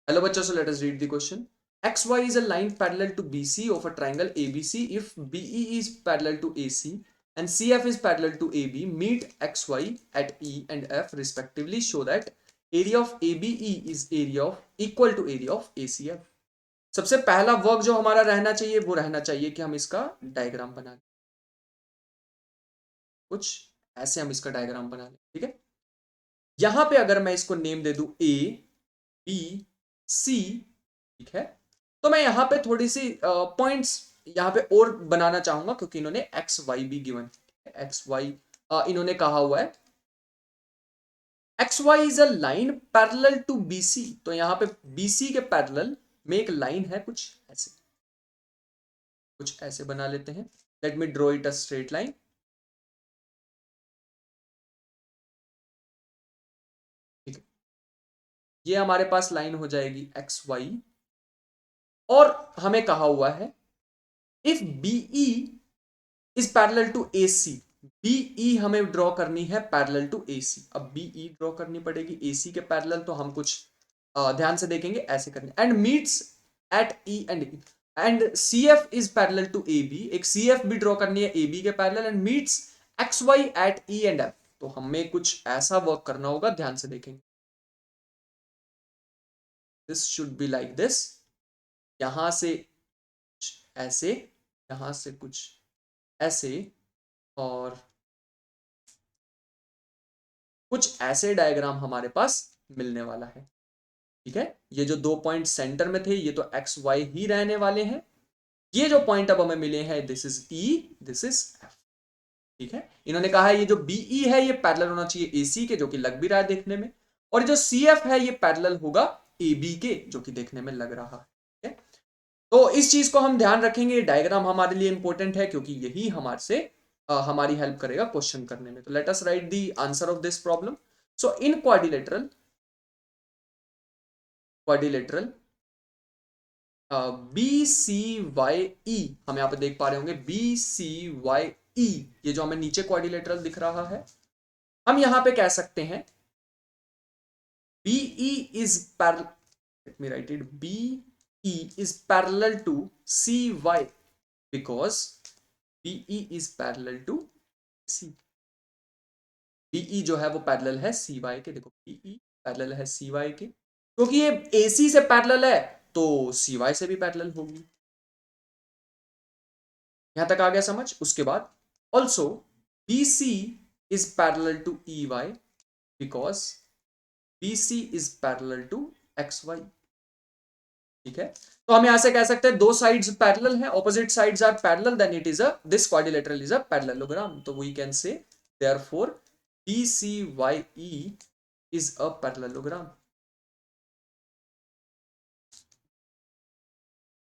Hello bachcho, so let us read the question. XY is a line parallel to BC of a triangle ABC. If BE is parallel to AC and CF is parallel to AB, meet XY at E and F respectively. Show that area of ABE is area of equal to area of ACF. सबसे पहला work जो हमारा रहना चाहिए वो रहना चाहिए कि हम इसका डायग्राम बना लें। कुछ ऐसे हम इसका डायग्राम बना लें, ठीक है। यहां पे अगर मैं इसको नेम दे दूं A, B, C, ठीक है, तो मैं यहाँ पे थोड़ी सी पॉइंट्स यहाँ पे और बनाना चाहूंगा क्योंकि इन्होंने एक्स वाई भी गिवन एक्स वाई इन्होंने कहा हुआ है X Y is a line parallel to BC. तो यहाँ पे बीसी के पैरेलल में एक लाइन है, कुछ ऐसे बना लेते हैं। Let me draw it a straight line. ठीक है, ये हमारे पास लाइन हो जाएगी एक्स वाई और हमें कहा हुआ है if BE is parallel to AC। BE हमें ड्रॉ करनी है पैरेलल टू AC। अब BE ड्रॉ करनी पड़ेगी AC के पैरेलल, तो हम कुछ ध्यान से देखेंगे ऐसे करने and meets at E and E and CF is parallel to AB। एक CF भी ड्रॉ करनी है AB के parallel and meets XY at E and F। तो हमें कुछ ऐसा वर्क करना होगा, ध्यान से देखेंगे। This should be like this. यहां से कुछ ऐसे, यहां से कुछ ऐसे और कुछ ऐसे डायग्राम हमारे पास मिलने वाला है। ठीक है, ये जो दो पॉइंट सेंटर में थे ये तो एक्स वाई ही रहने वाले हैं। ये जो पॉइंट अब हमें मिले हैं this is E, this is F. ठीक है, इन्होंने कहा है ये जो बीई है ये पैरेलल होना चाहिए एसी के, जो कि लग भी रहा है देखने में, और जो सी एफ है ये पैरेलल होगा ए बी के, जो कि देखने में लग रहा है। ठीक है, तो इस चीज को हम ध्यान रखेंगे। डायग्राम हमारे लिए इंपॉर्टेंट है क्योंकि यही हमारे से हमारी हेल्प करेगा क्वेश्चन करने में। तो let us write the answer of this problem. So in quadrilateral B C Y E, हम यहां पे देख पा रहे होंगे बी सी वाई ई, ये जो हमें नीचे क्वाड्रिलेटरल दिख रहा है, हम यहां पे कह सकते हैं BE is parallel, let me write it, BE is parallel to C Y because BE is parallel to C. BE जो है वो पैरेलल है सी वाई के। देखो बीई पैरेलल है सी वाई के, क्योंकि ये एसी से पैरेलल है तो सी वाई से भी पैरेलल होगी। यहां तक आ गया समझ। उसके बाद also B C is parallel to E Y because B C is parallel to X Y. ठीक है, तो हम यहां से कह सकते हैं दो साइड्स पैरेलल हैं, opposite sides are parallel, then it is a this quadrilateral is a parallelogram. तो we can say therefore B C Y E is a parallelogram,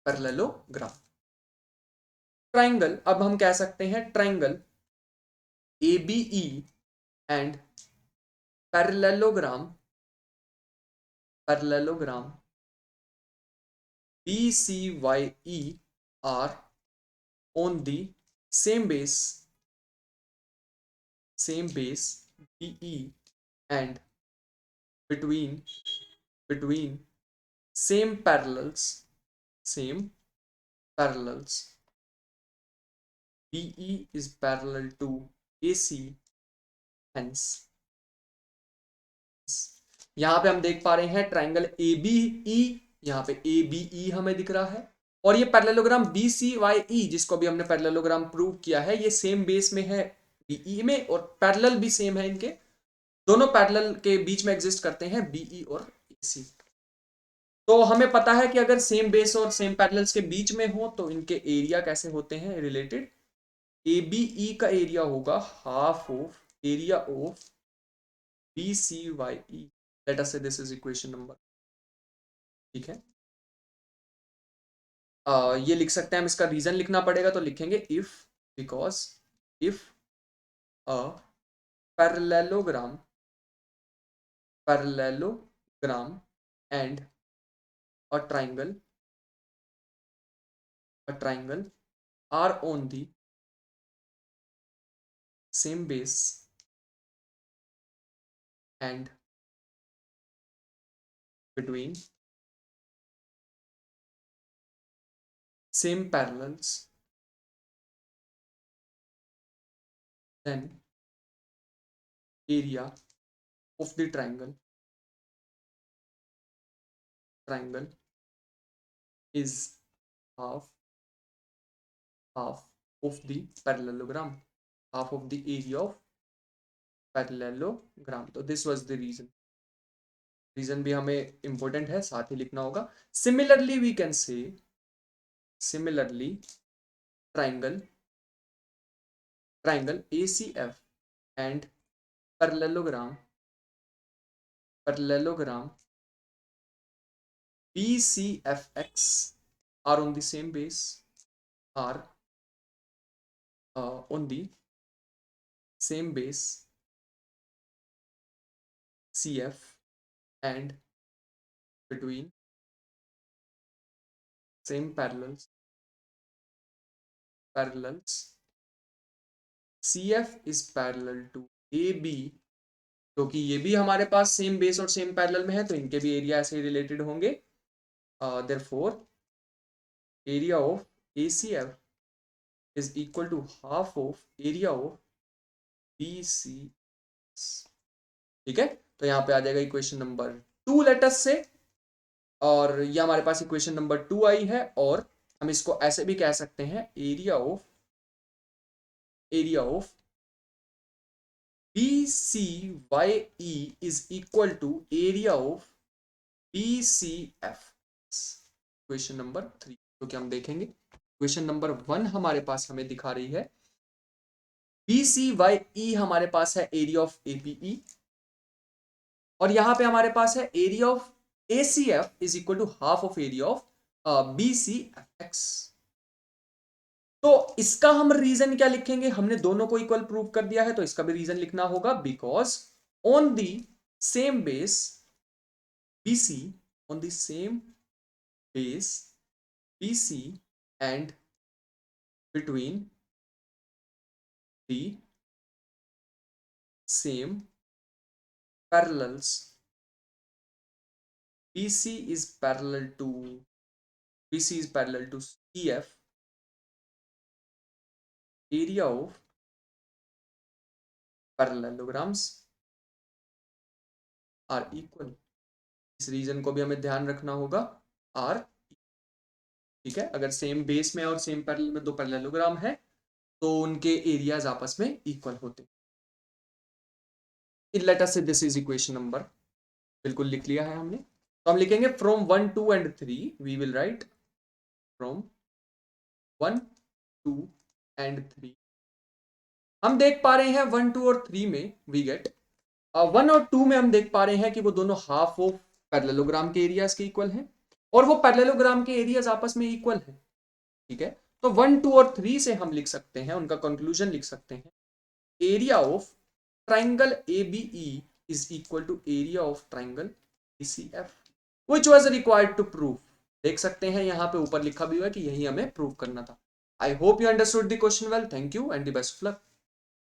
parallelogram. Triangle, अब हम कह सकते हैं triangle ABE and parallelogram, parallelogram BCYE are on the same base, BE, and between same parallels, BE is parallel to AC, hence यहां पे हम देख पा रहे हैं ट्राइंगल ABE, यहां पे ABE हमें दिख रहा है, और ये पैरेललोग्राम BCYE जिसको भी हमने पैरेललोग्राम प्रूव किया है ये सेम बेस में है BE में, और पैरेलल भी सेम है इनके, दोनों पैरेलल के बीच में एग्जिस्ट करते हैं BE और AC। तो हमें पता है कि अगर सेम बेस और सेम पैरेलल्स के बीच में हो तो इनके एरिया कैसे होते हैं रिलेटेड। ABE का एरिया होगा half of area of BCYE। Let us से दिस इज इक्वेशन नंबर। ठीक है, ये लिख सकते हैं हम, इसका रीजन लिखना पड़ेगा तो लिखेंगे if, because if a parallelogram parallelogram and a triangle are on the same base and between same parallels, then area of the triangle is half of the parallelogram, half of the area of parallelogram. तो this was the reason भी हमें important है, साथ ही लिखना होगा. Similarly we can say triangle ACF and parallelogram BCFX are on the same base, are on the same base CF and between same parallels CF is parallel to AB, क्योंकि ये भी हमारे पास सेम बेस और same parallel में है तो इनके भी एरिया ऐसे रिलेटेड होंगे. Therefore area of ACF is equal to half of area of BC. ठीक है, तो यहाँ पे आ जाएगा इक्वेशन नंबर 2 लेटस से, और ये हमारे पास इक्वेशन नंबर 2 आई है. और हम इसको ऐसे भी कह सकते हैं, area of BCYE is equal to area of BCF. Question number 3, क्योंकि हम देखेंगे क्वेश्चन नंबर 1 हमारे पास हमें दिखा रही है BCYE हमारे पास है एरिया ऑफ APE, और यहां पे हमारे पास है area of ACF is equal to half of area of BCFX. तो इसका हम रीजन क्या लिखेंगे, हमने दोनों को इक्वल प्रूव कर दिया है तो इसका भी रीजन लिखना होगा, because on the same base BC, on the same base BC and between the same parallels BC is parallel to CF, area of parallelograms are equal. इस रीजन को भी हमें ध्यान रखना होगा, R. ठीक है, अगर सेम बेस में और सेम पैरेलल में दो पैरेललोग्राम है तो उनके एरियाज आपस में इक्वल होते. लेट अस से दिस इज इक्वेशन नंबर, बिल्कुल लिख लिया है हमने, तो हम लिखेंगे from 1, 2 and 3 we will write from 1, 2 and 3. हम देख पा रहे हैं 1, 2 और 3 में वी गेट 1 और 2 में हम देख पा रहे हैं कि वो दोनों हाफ ऑफ पैरेललोग्राम के एरियाज के इक्वल हैं और वो पैरेललोग्राम के एरियाज आपस में इक्वल है. ठीक है, तो 1, 2 और 3 से हम लिख सकते हैं, उनका कंक्लूजन लिख सकते हैं, area of triangle ABE is equal to area of triangle BCF, which was required to prove. देख सकते हैं यहाँ पे ऊपर लिखा भी हुआ है कि यही हमें प्रूव करना था. I hope you understood the question well. Thank you and the best of luck.